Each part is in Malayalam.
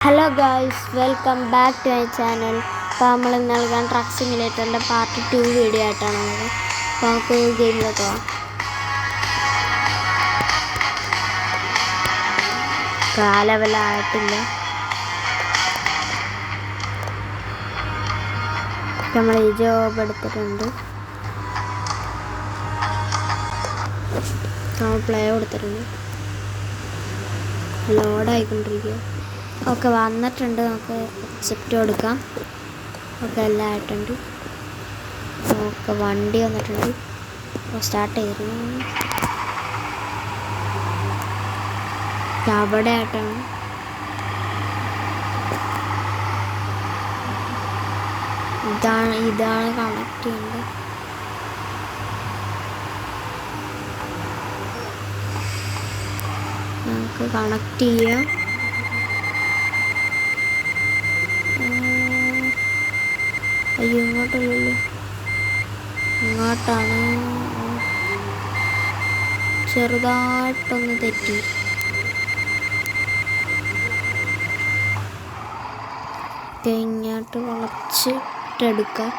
Hello guys, welcome back to my channel. അപ്പോൾ നമ്മൾ നൽകാൻ ട്രക്ക് സിമുലേറ്ററിൻ്റെ പാർട്ട് 2 വീഡിയോ ആയിട്ടാണ് ഉള്ളത്. അപ്പോൾ നമുക്ക് ഗെയിമിലേക്ക് പോകാം. ലെവലായിട്ടില്ല. നമ്മൾ ഈ ജോബ് എടുത്തിട്ടുണ്ട്. നമ്മൾ പ്ലേ കൊടുത്തിട്ടുണ്ട്. ലോഡായിക്കൊണ്ടിരിക്കുക. ഓക്കെ, വന്നിട്ടുണ്ട്. നമുക്ക് അക്സെപ്റ്റ് കൊടുക്കാം. ഓക്കെ, എല്ലാം ആയിട്ടുണ്ട്. ഓക്കെ, വണ്ടി വന്നിട്ടുണ്ട്. സ്റ്റാർട്ട് ചെയ്തിരുന്നു. അവിടെ ആയിട്ടാണ്. ഇതാണ് കണക്ട് ചെയ്യേണ്ടത്. നമുക്ക് കണക്ട് ചെയ്യാം. അയ്യോ, ഇങ്ങോട്ടല്ലല്ലോ, ഇങ്ങോട്ടാണ്. ചെറുതായിട്ടൊന്ന് തെറ്റി. ഇങ്ങോട്ട് വളച്ചിട്ടെടുക്കാം.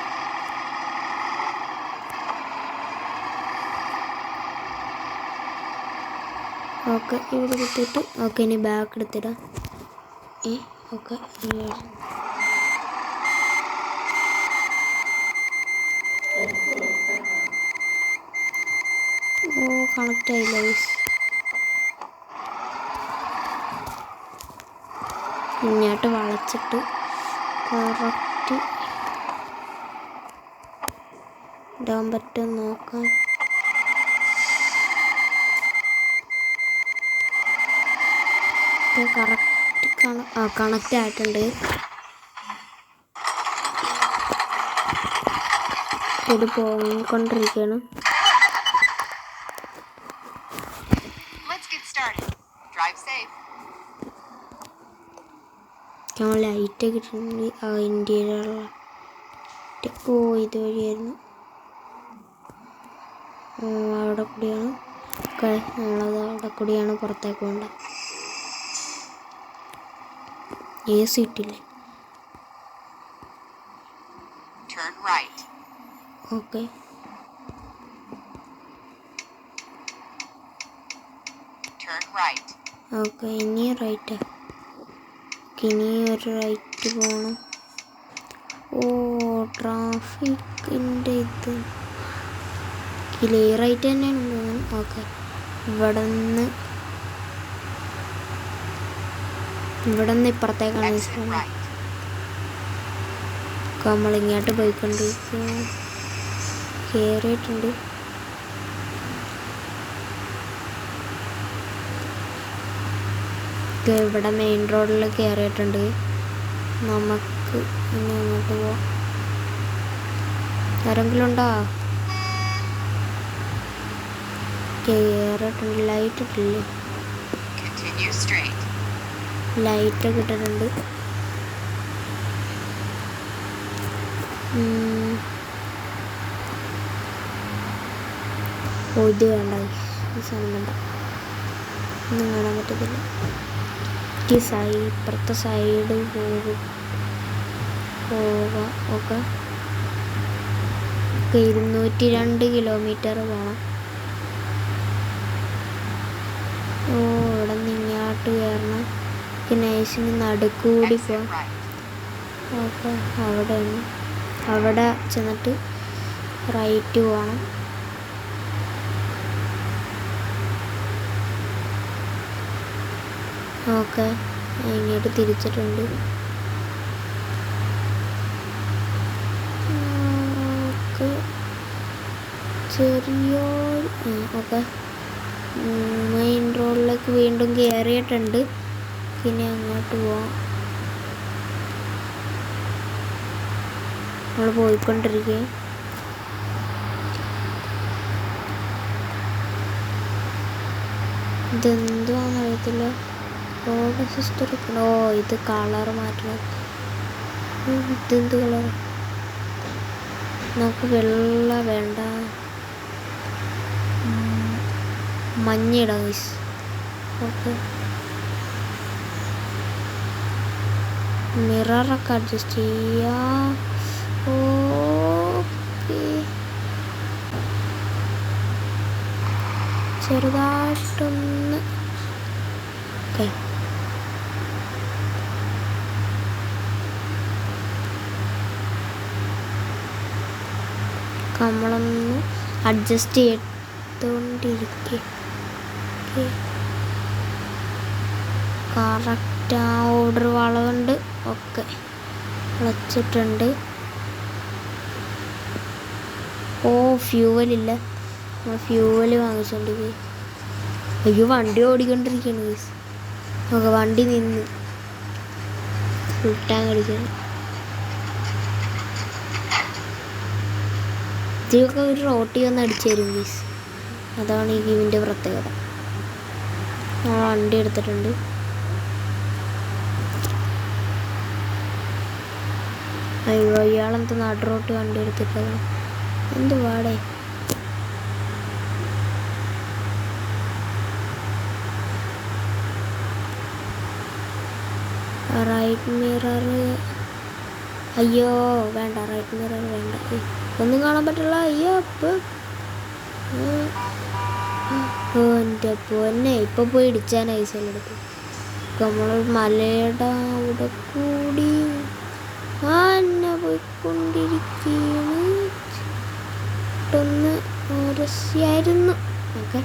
ഓക്കെ, ഇവിടെ കുത്തിയിട്ട് ഓക്കെ, ഇനി ബാക്ക് എടുത്തിടാം. ഓക്കെ, കണക്റ്റ് ആയില്ല. ഇങ്ങോട്ട് വളച്ചിട്ട് കറക്റ്റ് ഇടാൻ പറ്റും നോക്കാം. കറക്റ്റ് കണക്റ്റ് ആയിട്ടുണ്ട്. ഇത് പോയിക്കൊണ്ടിരിക്കുകയാണ്. നമ്മൾ ലൈറ്റ് കിട്ടുന്നുണ്ട്. ഇന്ത്യയിലുള്ള ഇതുവഴിയായിരുന്നു. അവിടെ കൂടിയാണ്. നമ്മളത് അവിടെ കൂടിയാണ് പുറത്തേക്ക് പോകേണ്ടത്. സീറ്റില്ലേ. ഓക്കെ, ഓക്കെ, ഇനി റൈറ്റ്. ഇനി ഒരു റൈറ്റ് പോകണം. ട്രാഫിക്കിൻ്റെ ഇത് റൈറ്റ് തന്നെയാണ് പോകുന്നത്. ഓക്കെ, ഇവിടെ നിന്ന് ഇപ്പുറത്തേക്കാണ്. നമ്മളിങ്ങോട്ട് പോയിക്കൊണ്ടിരിക്കുക. കയറിയിട്ടുണ്ട്. ഇവിടെ മെയിൻ റോഡിൽ കയറിയിട്ടുണ്ട്. നമുക്ക് ഇനി അങ്ങോട്ട് പോവാം. ആരെങ്കിലും ഉണ്ടോ? കയറിയിട്ടുണ്ട്. ലൈറ്റ് ഇട്ടില്ലേ? ലൈറ്റൊക്കെ ഇട്ടിട്ടുണ്ട്. ഇത് വേണ്ട, ഈ സാധനം വേണ്ട. ഒന്നും കാണാൻ പറ്റത്തില്ല. ഇപ്പുറത്തെ സൈഡ് പോവുക. ഓക്കെ, 202 കിലോമീറ്റർ പോകണം. ഇവിടെ നിന്ന് ഇങ്ങോട്ട് കയറണം. നൈസിന് നടുക്കൂടി പോവാം. ഓക്കെ, അവിടെ ചെന്നിട്ട് റൈറ്റ് പോകണം. ഓക്കെ, ഇങ്ങോട്ട് തിരിച്ചിട്ടുണ്ട്. ഓക്കെ, ഓക്കെ, മെയിൻ റോഡിലേക്ക് വീണ്ടും കയറിയിട്ടുണ്ട്. പിന്നെ അങ്ങോട്ട് പോവാം. നമ്മൾ പോയിക്കൊണ്ടിരിക്കുക. ഇതെന്തുവാന്ന് അറിയത്തില്ല. Road sister. ഇത് കളർ മാറ്റണം. ഇതെന്ത് കളർ? നമുക്ക് വെള്ള വേണ്ട, മഞ്ഞ ഇടാം. ഓക്കെ, മിററൊക്കെ അഡ്ജസ്റ്റ് ചെയ്യാം. ഓക്കെ, ചെറുതായിട്ടൊന്ന് ഓക്കെ. നമ്മളൊന്ന് അഡ്ജസ്റ്റ് ചെയ്തുകൊണ്ടിരിക്കുക. കറക്റ്റ് ആ ഓർഡർ വളവുണ്ട്. ഓക്കെ, വച്ചിട്ടുണ്ട്. ഓ, ഫ്യൂവലില്ല. ഫ്യൂവൽ വാങ്ങിച്ചോണ്ടിരിക്കുക. അയ്യോ, വണ്ടി ഓടിക്കൊണ്ടിരിക്കുകയാണ് ഗൈസ്. ഓക്കെ, വണ്ടി നിന്ന് ഫുൾ ടാങ്ക് അടിക്കണം. ഇതൊക്കെ ഒരു റോട്ടി വന്ന് അടിച്ചു തരും ഗൈസ്. അതാണ് ഈ ഗെയിമിൻ്റെ പ്രത്യേകത. വണ്ടി എടുത്തിട്ടുണ്ട്. അയ്യോ, ഇയാളെന്ത് നടുറോട്ട് വണ്ടി എടുത്തിട്ടത്? എന്ത് പാടേ? Right mirror. അയ്യോ വേണ്ട, റൈറ്റ് മിറർ വേണ്ട. ഒന്നും കാണാൻ പറ്റില്ല. അയ്യോ, എൻ്റെ പൊന്നെ, ഇപ്പം പോയി ഇടിച്ചാൻ ഐസെടുക്കും. നമ്മൾ മലയുടെ അവിടെ കൂടി എന്നെ പോയിക്കൊണ്ടിരിക്കുകയാണ്. ഒന്ന് ഉരസിയായിരുന്നു. ഓക്കെ,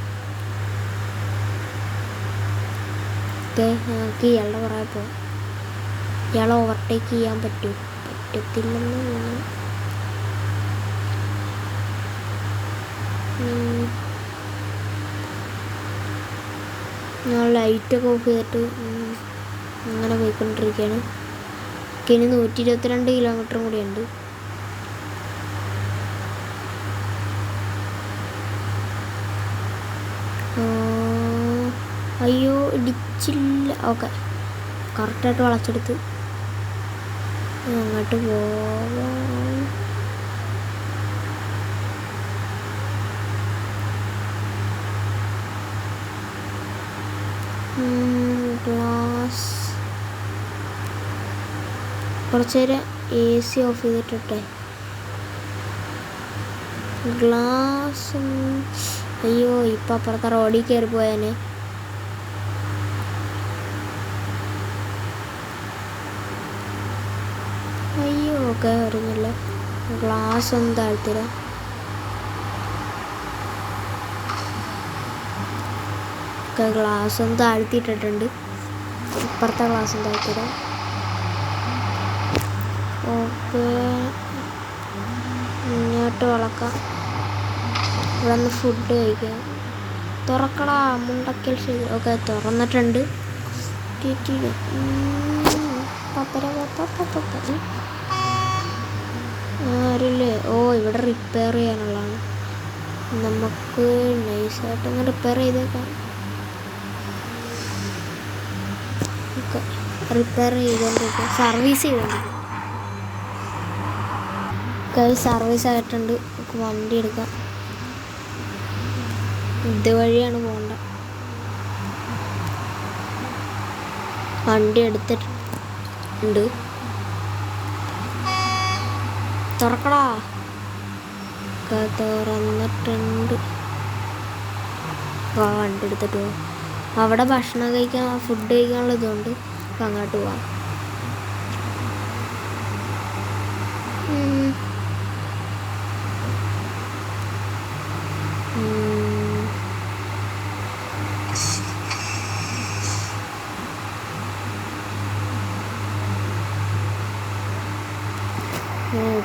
ഞങ്ങൾക്ക് ഇയാളുടെ പുറകെ പോകാം. ഇയാളെ ഓവർടേക്ക് ചെയ്യാൻ പറ്റത്തില്ലെന്ന് തോന്നുന്നു. ഞാൻ ലൈറ്റൊക്കെ ഓഫ് ചെയ്തിട്ട് അങ്ങനെ പോയിക്കൊണ്ടിരിക്കുകയാണ്. ഇനി 122 കിലോമീറ്ററും കൂടിയുണ്ട്. അയ്യോ, ഇടിച്ചില്ല. ഓക്കെ, കറക്റ്റായിട്ട് വളച്ചെടുത്ത് അങ്ങോട്ട് പോവാം. ഗ്ലാസ് കുറച്ച് നേരം AC ഓഫ് ചെയ്തിട്ടെ. ഗ്ലാസ് അയ്യോ, ഇപ്പം അപ്പുറത്തെ റോഡിൽ കയറി പോയാനെ. അയ്യോ, ഒക്കെ അറിഞ്ഞില്ല. ഗ്ലാസ് ഒന്നും താഴ്ത്തില്ല. ഗ്ലാസ് ഒന്ന് താഴ്ത്തിയിട്ടിട്ടുണ്ട്. ഇപ്പുറത്തെ ഗ്ലാസ് ഒന്ന് താഴ്ത്തിയിടാം. ഓക്കെ, ഇങ്ങോട്ട് വളക്കാം. ഇവിടെ നിന്ന് ഫുഡ് കഴിക്കാം. തുറക്കടാ മുണ്ടക്കൽ ശരി. ഓക്കെ, തുറന്നിട്ടുണ്ട്. ആരില്ലേ? ഓ, ഇവിടെ റിപ്പയർ ചെയ്യാനുള്ളതാണ്. നമുക്ക് നൈസായിട്ടൊന്ന് റിപ്പയർ ചെയ്തേക്കാം. ഓക്കെ, റിപ്പയർ ചെയ്തുകൊണ്ടിരിക്കുക, സർവീസ് ചെയ്തുകൊണ്ടിരിക്കുക. സർവീസ് ആയിട്ടുണ്ട്. നമുക്ക് വണ്ടി എടുക്കാം. ഇതുവഴിയാണ് പോകേണ്ട. വണ്ടി എടുത്തിട്ടുണ്ട്. തുറക്കടാ. തുറന്നിട്ടുണ്ട്. വണ്ടി എടുത്തിട്ട് പോവാം. അവിടെ ഭക്ഷണം കഴിക്കാൻ, ഫുഡ് കഴിക്കാനുള്ള ഇതുകൊണ്ട് അപ്പം അങ്ങോട്ട് പോവാം.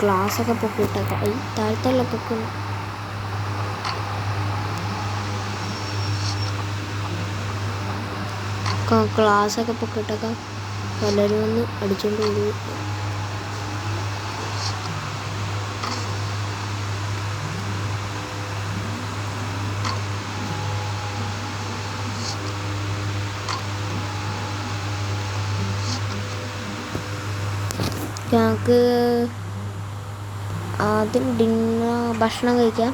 ഗ്ലാസ്സൊക്കെ പൊക്കിയിട്ടേക്കാം. താഴത്തല്ല പൊക്കുന്നു. ഗ്ലാസ്സൊക്കെ പൊക്കിയിട്ടേക്കാം. പലരും ഒന്ന് അടിച്ചുകൊണ്ട് വരും. ഞങ്ങൾക്ക് ആദ്യം ഭക്ഷണം കഴിക്കാം.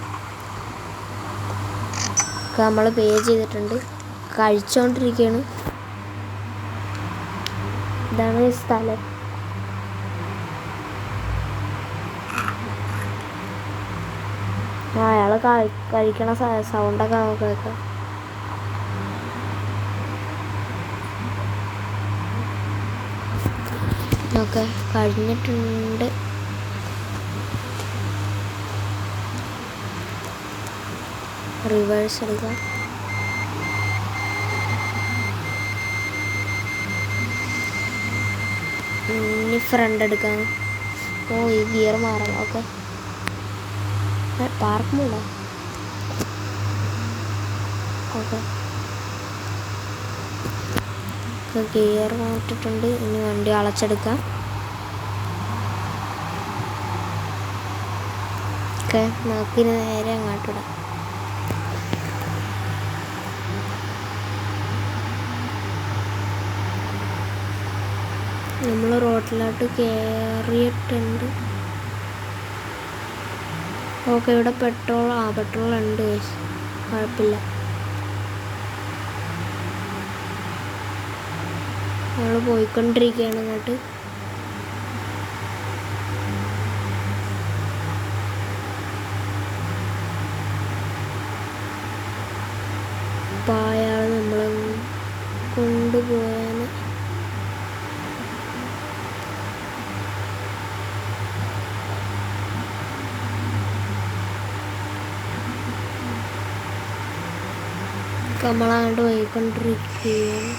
നമ്മൾ പേ ചെയ്തിട്ടുണ്ട്. കഴിച്ചുകൊണ്ടിരിക്കുകയാണ്. ഇതാണ് സ്ഥലം. അയാൾ കഴിക്കണ സൗണ്ടൊക്കെ നമുക്ക് കേൾക്കാം. ഓക്കെ, കഴിഞ്ഞിട്ടുണ്ട്. റിവേഴ്സ് എടുക്കാം. ഇനി ഫ്രണ്ട് എടുക്കാം. ഓ, ഈ ഗിയർ മാറണം. ഓക്കെ, പാർക്ക് മൂടാ. ഓക്കെ, ഗിയർ മാറ്റിട്ടുണ്ട്. ഇനി വണ്ടി അളച്ചെടുക്കാം. ഓക്കെ, നമുക്കിനി നേരെ അങ്ങോട്ടിടാം. നമ്മൾ റോഡിലോട്ട് കയറിയിട്ടുണ്ട്. ഓക്കെ, ഇവിടെ പെട്രോൾ ഉണ്ട്. കുഴപ്പമില്ല. നമ്മൾ പോയിക്കൊണ്ടിരിക്കുകയാണ് അങ്ങോട്ട്. അപ്പം അയാൾ നമ്മളെ കൊണ്ടുപോയാൽ നമ്മളങ്ങോട്ട് പോയിക്കൊണ്ടിരിക്കുകയാണ്.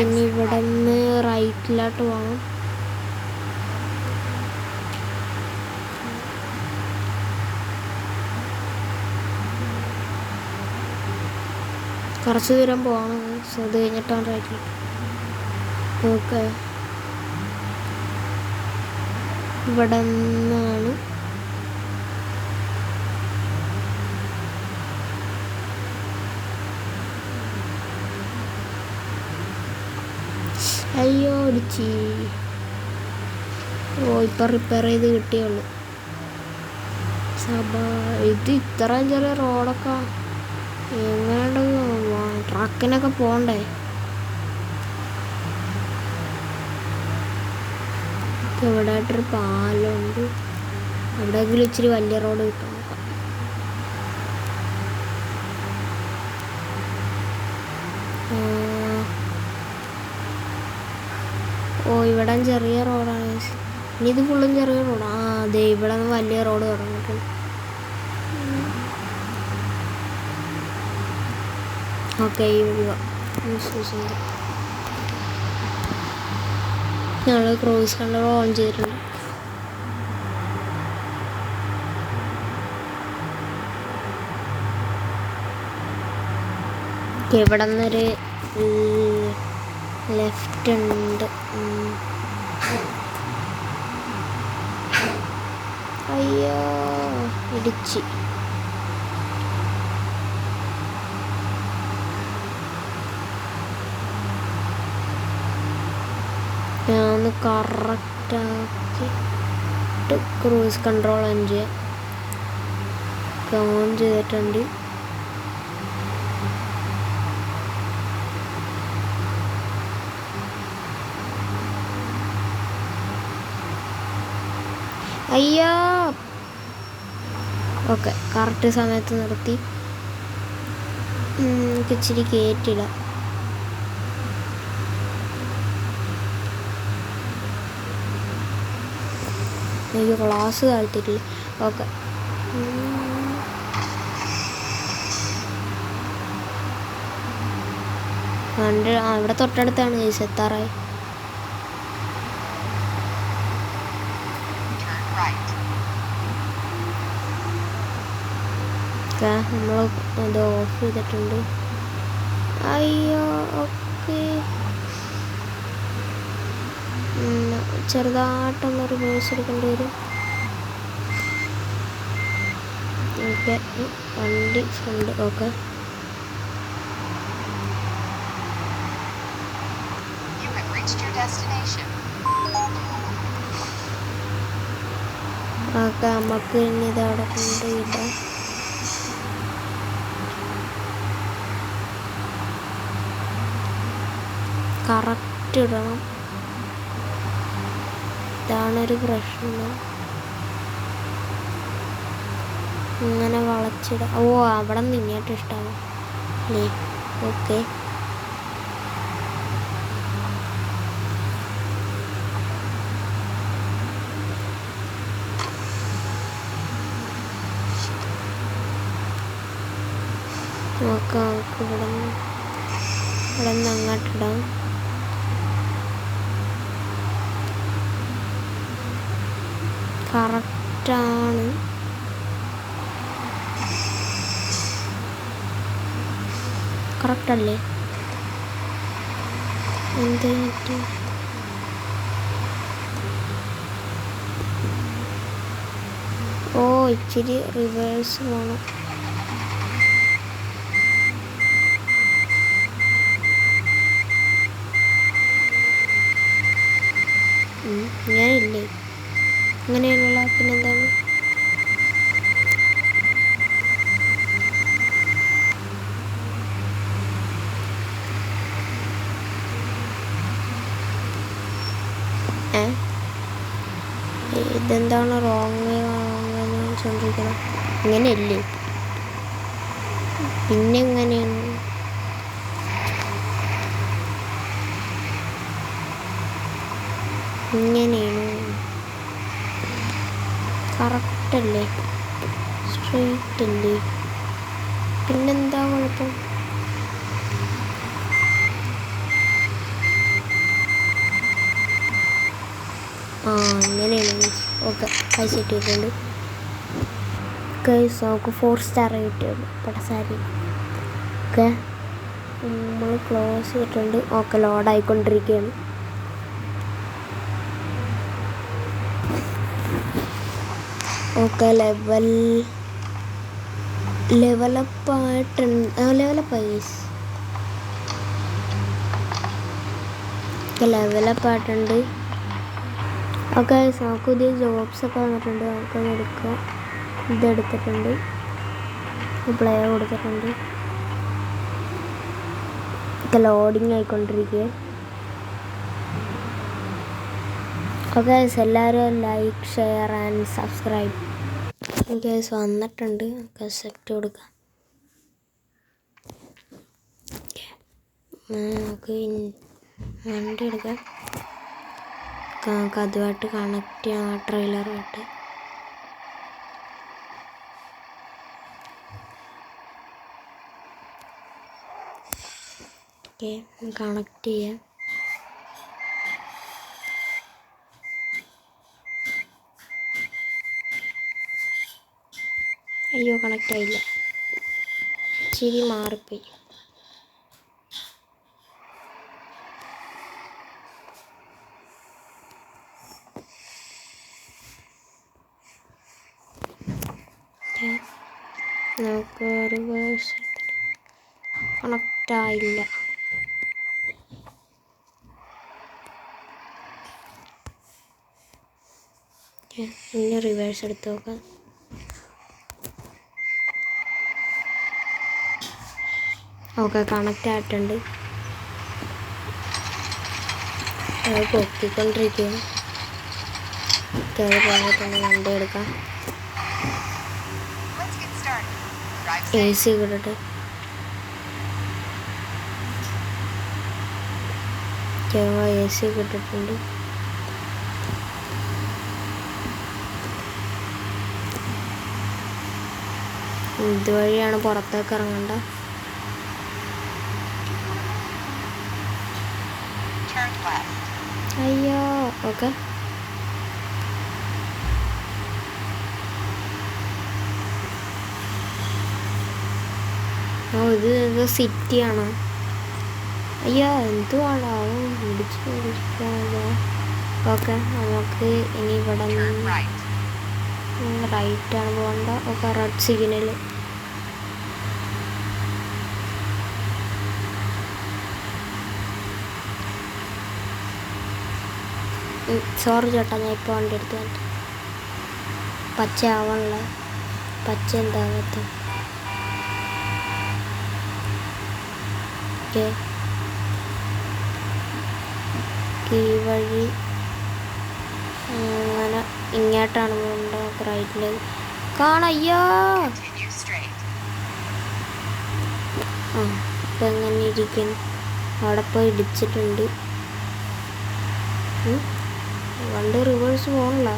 ഇനി ഇവിടെ നിന്ന് റൈറ്റിലോട്ട് പോകണം. കുറച്ച് ദൂരം പോകണം. അത് കഴിഞ്ഞിട്ടാണ് റൈറ്റിലോട്ട്. ഓക്കെ, ഇവിടെ നിന്നാണ് അയ്യോ ഇടിച്ചി. ഓ, ഇപ്പം റിപ്പയർ ചെയ്ത് കിട്ടിയുള്ളൂ. ഇത് ഇത്രയും ചെറിയ റോഡൊക്കെ എങ്ങനെയുണ്ട്? ട്രക്കിനൊക്കെ പോകണ്ടേ? ഇവിടെ ആയിട്ടൊരു പാലമുണ്ട്. അവിടെയെങ്കിലും ഇച്ചിരി വലിയ റോഡ് കിട്ടും. ഓ, ഇവിടെ ചെറിയ റോഡാണ്. ഇനി ഇത് ഫുള്ളും ചെറിയ റോഡാണ്. അതെ, ഇവിടെ നിന്ന് വലിയ റോഡ് തുടങ്ങിയിട്ടുണ്ട്. ഓക്കെ, ഈ വഴി ഞങ്ങൾ ക്രൂസ് കൺട്രോൾ ഓൺ ചെയ്തിട്ടുണ്ട്. ഇവിടെ നിന്നൊരു ലെഫ്റ്റ് ഉണ്ട്. അയ്യോ ഇടിച്ച്. ഞാൻ കറക്റ്റാക്കിയിട്ട് ക്രൂസ് കൺട്രോൾ ഓൺ ചെയ്തിട്ടുണ്ട്. അയ്യോ. ഓക്കെ, കറക്റ്റ് സമയത്ത് നിർത്തി. എനിക്ക് ഇച്ചിരി കയറ്റില്ല. എനിക്ക് ക്ലാസ് താഴ്ത്തിട്ടില്ല. ഓക്കെ, ഇവിടെ തൊട്ടടുത്താണ് എത്താറായി. നമ്മൾ അത് ഓഫ് ചെയ്തിട്ടുണ്ട്. അയ്യോ. ഓക്കെ, ചെറുതായിട്ടൊന്ന് റിവേഴ്സ് എടുക്കേണ്ടി വരും. ഓക്കെ, വണ്ടി ഫ്രണ്ട്. ഓക്കെ, ഓക്കെ, നമുക്ക് ഇനി ഇത് അവിടെ കൊണ്ടുപോയിടാം. കറക്റ്റ് ഇടണം. ഇതാണൊരു പ്രശ്നം. ഇങ്ങനെ വളച്ചിടാം. ഓ അവിടെ നിന്ന് ഇങ്ങോട്ട് ഇഷ്ടമാണ് അല്ലേ? ഓക്കെ. നോക്കാം, നമുക്ക് ഇവിടെ നിന്ന് അങ്ങോട്ടിടാം. കറക്റ്റാണ്. കറക്റ്റല്ലേ? എന്ത് ഓ ഇച്ചിരി റിവേഴ്സ് പോകണം. ഇങ്ങനെയില്ലേ? അങ്ങനെയാണുള്ള പിന്നെന്താണ്? ഇതെന്താണ് റോങ് എന്ന് ചോദിക്കണം. ഇങ്ങനെയല്ലേ? പിന്നെ എങ്ങനെയാണ്? ഇങ്ങനെയാണ്. കറക്റ്റല്ലേ? സ്ട്രെയിറ്റ് അല്ലേ? പിന്നെന്താ കുഴപ്പം? ഇങ്ങനെയാണ്. ഓക്കെ, പൈസ ഇട്ടിട്ടുണ്ട്. ഗൈസ് നമുക്ക് 4 സ്റ്റാർ കിട്ടിയുള്ളൂ പടസാരി. ഓക്കെ, നമ്മൾ ക്ലോസ് ചെയ്തിട്ടുണ്ട്. ഓക്കെ, ലോഡായിക്കൊണ്ടിരിക്കുകയാണ്. ഓക്കെ, ലെവലപ്പായിട്ടുണ്ട്. ലെവലപ്പായി. ലെവലപ്പായിട്ടുണ്ട്. ഓക്കെ, നമുക്ക് പുതിയ ജോബ്സൊക്കെ വന്നിട്ടുണ്ട്. നമുക്കത് എടുക്കാം. ഇതെടുത്തിട്ടുണ്ട്, പ്ലേ കൊടുത്തിട്ടുണ്ട്. ഒക്കെ ലോഡിങ് ആയിക്കൊണ്ടിരിക്കുക. ഓക്കെ, എല്ലാവരും like, share and subscribe. Guys വന്നിട്ടുണ്ട്. അക്സെപ്റ്റ് കൊടുക്കാം. നമുക്ക് വണ്ടി എടുക്കാം. നമുക്ക് അതുമായിട്ട് കണക്ട് ചെയ്യാം, ആ ട്രെയിലറുമായിട്ട്. ഓക്കെ, കണക്ട് ചെയ്യാം. അയ്യോ, കണക്റ്റ് ആയില്ല. ഇച്ചിരി മാറിപ്പോയി. നമുക്ക് റിവേഴ്സ് കണക്റ്റ് ആയില്ല. ഇനി റിവേഴ്സ് എടുത്ത് നോക്കാം. ഓക്കെ, കണക്റ്റ് ആയിട്ടുണ്ട്. അത് പൊക്കിക്കൊണ്ടിരിക്കുകയാണ്. കയറി പോകാൻ വണ്ടി എടുക്കാം. AC കിടട്ടെ. AC കിട്ടിട്ടുണ്ട്. ഇതുവഴിയാണ് പുറത്തേക്ക് ഇറങ്ങണ്ട. അയ്യോ. ഓക്കെ, ഇത് സിറ്റിയാണ്. അയ്യോ, എന്തുവാണാവും പിടിക്കാതെ. ഓക്കെ, നമുക്ക് ഇനി ഇവിടെ നിന്ന് റൈറ്റാണ് പോകേണ്ട. Okay, red signal. സോറി ചേട്ടാ, ഞാൻ ഇപ്പോൾ വണ്ടി എടുത്ത് വന്നിട്ട്. പച്ച ആവണല്ല. പച്ച എന്താകത്ത. ഓക്കെ, ഈ വഴി അങ്ങനെ ഇങ്ങോട്ടാണ് പോകേണ്ടത്. റൈറ്റിൽ കാണയ്യോ. ആ ഇപ്പം എങ്ങനെ ഇരിക്കുന്നു? അവിടെ പോയി ഇടിച്ചിട്ടുണ്ട്. വണ്ടി റിവേഴ്സ് പോകണില്ല.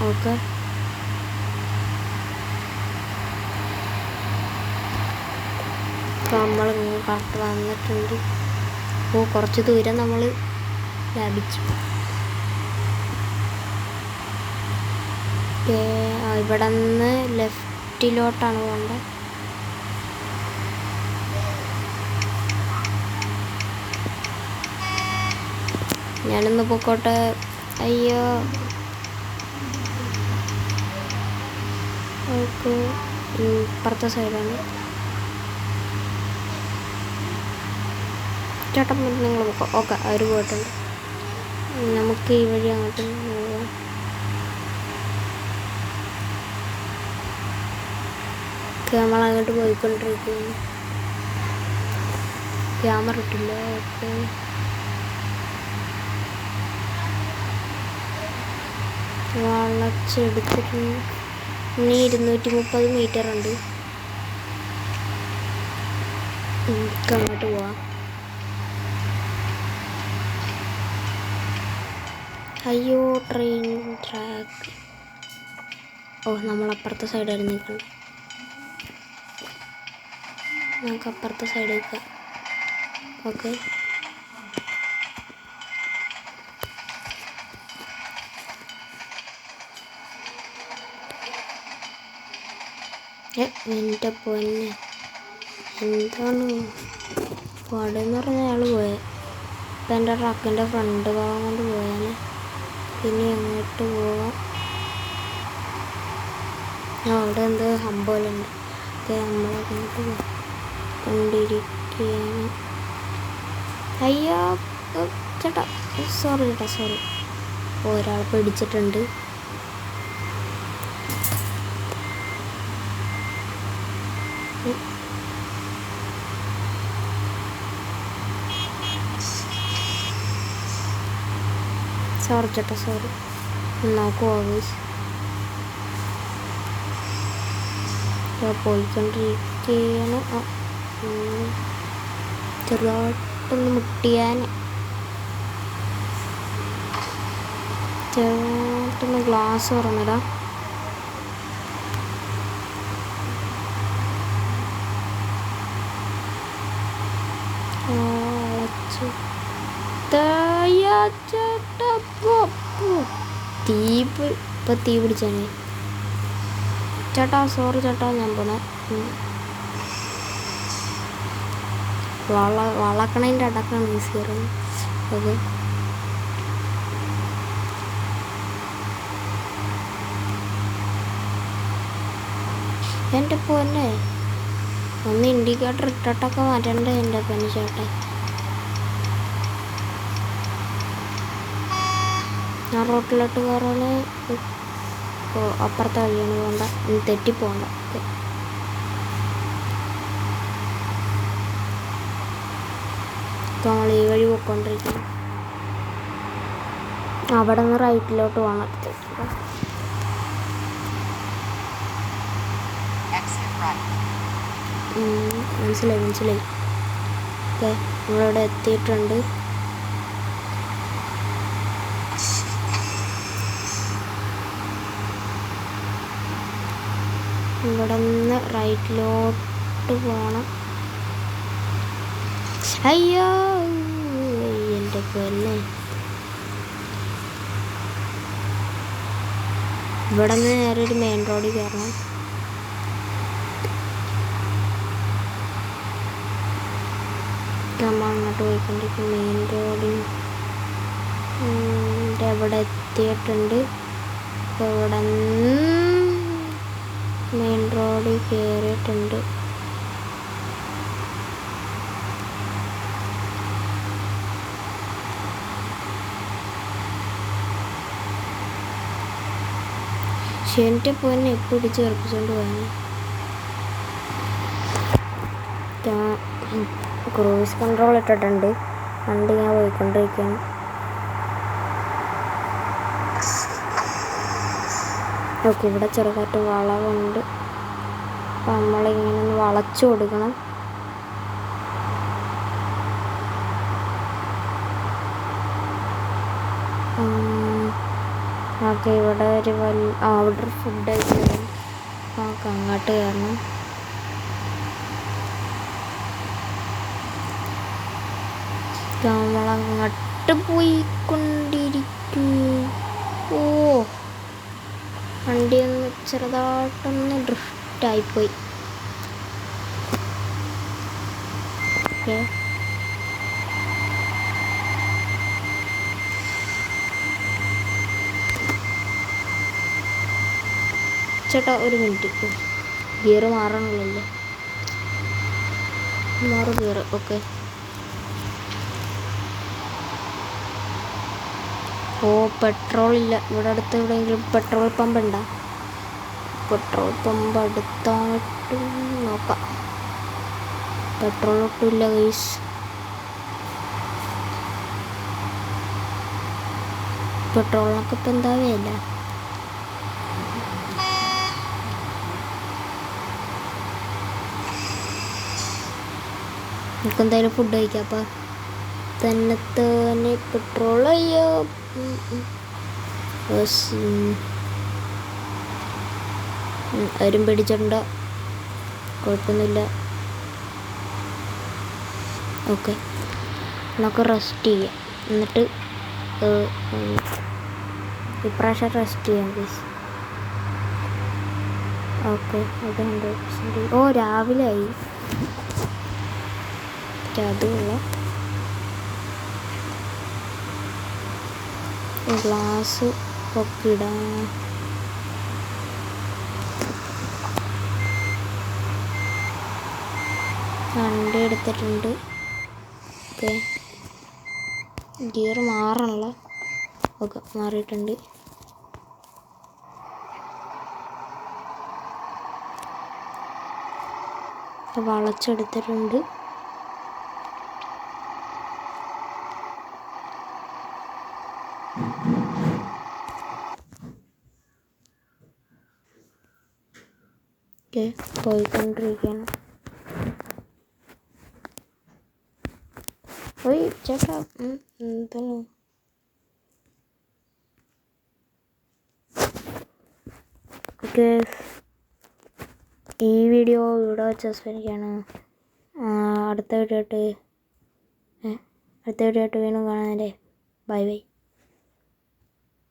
ഓക്കെ നമ്മൾ കറക്റ്റ് വന്നിട്ടുണ്ട്. ഓ കുറച്ച് ദൂരം നമ്മൾ ലാഭിച്ചു. ഇവിടെ നിന്ന് ലെഫ്റ്റിലോട്ടാണ് പോകേണ്ടത്. ഞാനൊന്ന് പൊക്കോട്ടെ. അയ്യോ ഓക്കെ ഇപ്പുറത്തെ സൈഡാണ്. ചേട്ടൻ നിങ്ങൾ പൊക്കോ. ഓക്കെ അവർ പോയിട്ടുണ്ട്. നമുക്ക് ഈ വഴി അങ്ങോട്ട് പോകാം. നമ്മൾ അങ്ങോട്ട് പോയിക്കൊണ്ടിരിക്കുന്നു. ക്യാമറ ഇട്ടില്ല. ഓക്കെ വളച്ചെടുത്തിട്ടുണ്ട്. ഇനി 230 മീറ്റർ ഉണ്ട്. അങ്ങോട്ട് പോവാം. അയ്യോ ട്രെയിൻ ട്രാക്ക്. ഓ നമ്മളപ്പുറത്തെ സൈഡായിരുന്നു നിൽക്കുന്നത്. നമുക്ക് അപ്പുറത്തെ സൈഡ് നിൽക്കാം. ഓക്കെ എൻ്റെ പൊന്നെ എന്താണ് പാടെന്ന് പറഞ്ഞ അയാൾ പോയത്. ഇപ്പം എൻ്റെ ട്രക്കിൻ്റെ ഫ്രണ്ട് ഭാഗം കൊണ്ട് പോയാൽ പിന്നെ എങ്ങോട്ട് പോവാം? അവിടെ എന്ത് സംഭവമുണ്ട്. നമ്മളങ്ങോട്ട് കൊണ്ടിരിക്കുകയാണ്. അയ്യോ ചേട്ടാ സോറി ചേട്ടാ സോറി. ഒരാൾ പിടിച്ചിട്ടുണ്ട്. സോറി ചേട്ടാ സോറി. നോക്കുമോ പോയിക്കൊണ്ടിരിക്കുകയാണ്. ചെറുതായിട്ടൊന്ന് മുട്ടിയാൻ ചെറുതായിട്ടൊന്ന് ഗ്ലാസ് തുറന്നിടാം. തീ പിടിച്ചാണ് ചേട്ടാ. സോറി ചേട്ടാ ഞാൻ പോണേ. വളക്കണതിൻ്റെ അടക്കാണ് ഈസിയർ. ഓക്കെ എൻ്റെ പൊന്നെ ഒന്ന് ഇൻഡിക്കേറ്റർ ഇട്ടിട്ടൊക്കെ മാറ്റണ്ടേ എൻ്റെ പൊന്നെ ചേട്ടാ. ഞാൻ റോട്ടിലോട്ട് കയറാണ്. അപ്പുറത്തെ വഴിയാണ് പോകണ്ട. തെറ്റിപ്പോകണ്ട. ഓക്കെ നമ്മൾ ഈ വഴി പോയിക്കൊണ്ടിരിക്കുന്നു. അവിടെ നിന്ന് റൈറ്റിലോട്ട് പോകണം. മനസ്സിലായി മനസ്സിലായി. ഓക്കെ നമ്മളിവിടെ എത്തിയിട്ടുണ്ട്. ഇവിടെ നിന്ന് റൈറ്റിലോട്ട് പോകണം. അയ്യോ എൻ്റെ പൊന്നെ. ഇവിടെ നിന്ന് നേരെ ഒരു മെയിൻ റോഡിൽ കയറണം. നമ്മൾ അങ്ങോട്ട് പോയിക്കൊണ്ടിരിക്കും. മെയിൻ റോഡിൽ ഇവിടെ എത്തിയിട്ടുണ്ട്. അപ്പോൾ ഇവിടെ മെയിൻ റോഡിൽ കയറിയിട്ടുണ്ട്. എൻ്റെ പൊന്നെ പിടിച്ച് കറപ്പിച്ചുകൊണ്ട് പോയാണ്. ക്രൂസ് കൺട്രോൾ ഇട്ടിട്ടുണ്ട്. വണ്ടി ഞാൻ പോയിക്കൊണ്ടിരിക്കുകയാണ്. ഓക്കെ, ഇവിടെ ചെറുതായിട്ട് വളവുണ്ട്. അപ്പം നമ്മളിങ്ങനെ ഒന്ന് വളച്ചു കൊടുക്കണം. ഓക്കെ, ഇവിടെ ഒരു അവിടെ ഒരു ഫുഡ് കഴിക്കണം. നമുക്ക് അങ്ങോട്ട് കയറണം. നമ്മളങ്ങോട്ട് പോയിക്കൊണ്ടിരിക്കൂ. ഓ, വണ്ടി ഒന്ന് ചെറുതായിട്ടൊന്ന് ഡ്രിഫ്റ്റായിപ്പോയി. ഓക്കെ, ചേട്ടാ ഒരു മിനിറ്റ്, ഗിയർ മാറണമല്ലോ. മാറും ഗിയർ. ഓക്കെ, ഓ പെട്രോൾ ഇല്ല. ഇവിടെ അടുത്ത് എവിടെയെങ്കിലും പെട്രോൾ പമ്പ് ഉണ്ടോ? പെട്രോൾ പമ്പ് അടുത്തായിട്ട് നോക്കാം. പെട്രോൾ ഒട്ടുമില്ല ഗൈസ്. പെട്രോളിനൊക്കെ ഇപ്പം എന്താ വില? നമുക്ക് എന്തായാലും ഫുഡ് കഴിക്കാം. അപ്പം തന്നെ പെട്രോൾ അയ്യോ ആരും പേടിച്ചിട്ടുണ്ടോ? കുഴപ്പമൊന്നുമില്ല. ഓക്കെ, നമുക്ക് റെസ്റ്റ് ചെയ്യാം. എന്നിട്ട് ഇപ്രാവശ്യം റെസ്റ്റ് ചെയ്യാം പ്ലീസ്. ഓക്കെ, അത് 100%. ഓ, രാവിലെ ആയി. അതുമില്ല. ഗ്ലാസ് ഒക്കെ ഇടാം. വണ്ടി എടുത്തിട്ടുണ്ട്. Okay, gear മാറണല്ലോ. ഓക്കെ, മാറിയിട്ടുണ്ട്. വളച്ചെടുത്തിട്ടുണ്ട്. ഓക്കെ, പോയിക്കൊണ്ടിരിക്കുകയാണ്. ഓയ് ചേട്ടാ, എന്താണ്? ഓക്കെ, ഈ വീഡിയോ ഇവിടെ വെച്ച് അവസാനിക്കുകയാണ്. അടുത്ത വീഡിയോ ആയിട്ട് വീണ്ടും കാണാനല്ലേ. Bye bye.